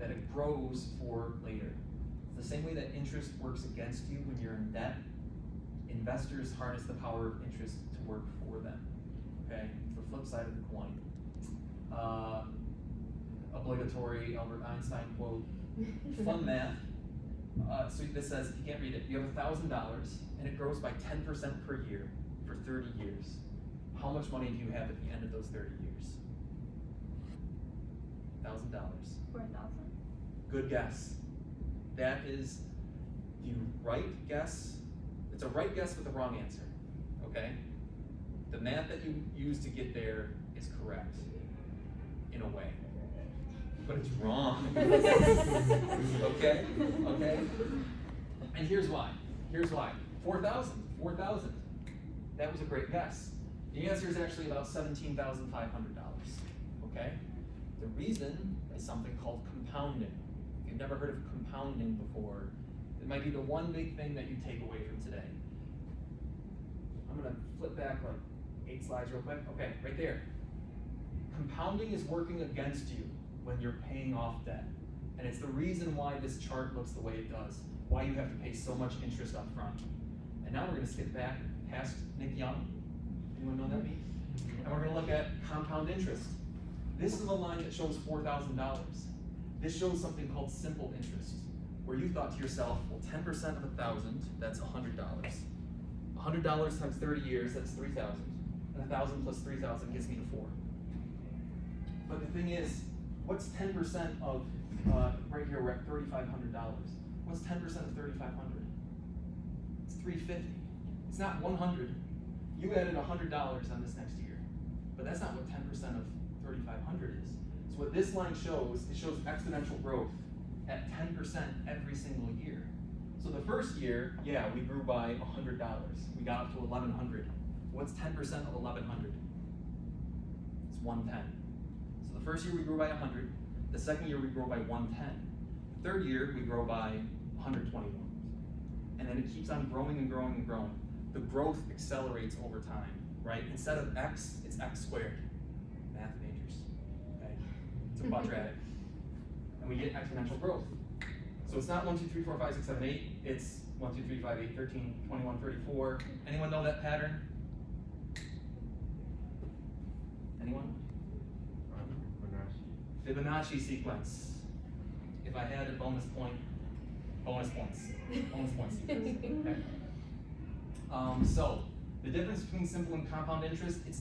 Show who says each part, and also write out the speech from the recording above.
Speaker 1: that it grows for later. It's the same way that interest works against you when you're in debt. Investors harness the power of interest to work for them. Okay, it's the flip side of the coin. Obligatory Albert Einstein quote, fun math. So this says, you can't read it, you have $1,000 and it grows by 10% per year for 30 years. How much money do you have at the end of those 30 years? $1,000.
Speaker 2: 4,000.
Speaker 1: Good guess. That is the right guess. It's a right guess with a wrong answer, okay? The math that you use to get there is correct, in a way, but it's wrong. Okay? And here's why. 4,000. That was a great guess. The answer is actually about $17,500, okay? The reason is something called compounding. If you've never heard of compounding before, it might be the one big thing that you take away from today. I'm gonna flip back like 8 slides real quick. Okay, right there. Compounding is working against you when you're paying off debt. And it's the reason why this chart looks the way it does, why you have to pay so much interest up front. And now we're gonna skip back past Nick Young. Anyone know that means? And we're gonna look at compound interest. This is the line that shows $4,000. This shows something called simple interest, where you thought to yourself, well, 10% of 1,000, that's $100. $100 times 30 years, that's 3,000. And 1,000 plus 3,000 gets me to 4. But the thing is, what's 10% of, right here we're at $3,500. What's 10% of 3,500? It's $350. It's not 100. You added $100 on this next year, but that's not what 10% of 3,500 is. So what this line shows, it shows exponential growth at 10% every single year. So the first year, yeah, we grew by $100. We got up to 1,100. What's 10% of 1,100? It's 110. So the first year we grew by 100. The second year we grow by 110. The third year we grow by 121. And then it keeps on growing and growing and growing. The growth accelerates over time, right? Instead of x, it's x squared. Math majors, okay? It's a quadratic. And we get exponential growth. So it's not 1, 2, 3, 4, 5, 6, 7, 8. It's 1, 2, 3, 5, 8, 13, 21, 34. Anyone know that pattern? Anyone? Fibonacci sequence. If I had a bonus point, bonus points sequence. Okay. So the difference between simple and compound interest, it's